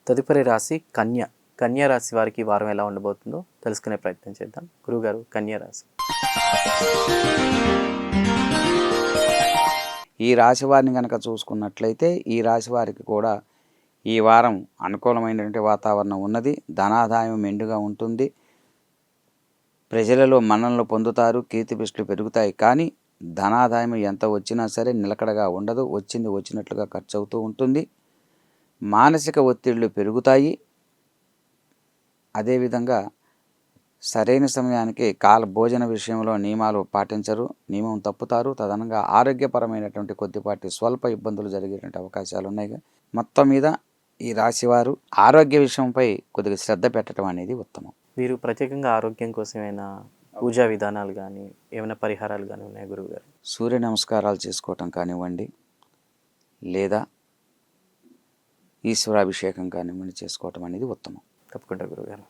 తదుపరి రాశి కన్య. కన్యా రాశి వారికి ఈ వారం ఎలా ఉండబోతుందో తెలుసుకునే ప్రయత్నం చేద్దాం. గురుగారు, కన్యా రాశి. ఈ రాశి వారిని కనుక చూసుకున్నట్లయితే ఈ రాశి వారికి కూడా ఈ వారం అనుకూలమైనటువంటి వాతావరణం ఉన్నది. ధనాదాయం మెండుగా ఉంటుంది. ప్రజలలో మన్ననలు పొందుతారు. కీర్తి ప్రతిష్టలు పెరుగుతాయి. కానీ ధనాదాయం ఎంత వచ్చినా సరే నిలకడగా ఉండదు. వచ్చింది వచ్చినట్లుగా ఖర్చు అవుతూ ఉంటుంది. మానసిక ఒత్తిళ్లు పెరుగుతాయి. అదేవిధంగా సరైన సమయానికి భోజన విషయంలో నియమాలు పాటించరు, నియమం తప్పుతారు. తదనంగా ఆరోగ్యపరమైనటువంటి కొద్దిపాటి స్వల్ప ఇబ్బందులు జరిగేటువంటి అవకాశాలు ఉన్నాయి. మొత్తం మీద ఈ రాశివారు ఆరోగ్య విషయంపై కొద్దిగా శ్రద్ధ పెట్టడం అనేది ఉత్తమం. వీరు ప్రత్యేకంగా ఆరోగ్యం కోసం ఏమైనా పూజా విధానాలు కానీ ఏమైనా పరిహారాలు కానీ ఉన్నాయి గురువుగారు? సూర్య నమస్కారాలు చేసుకోవటం కానివ్వండి, లేదా ఈశ్వరాభిషేకం కానివ్వండి చేసుకోవటం అనేది ఉత్తమం. తప్పకుండా గురువుగారు.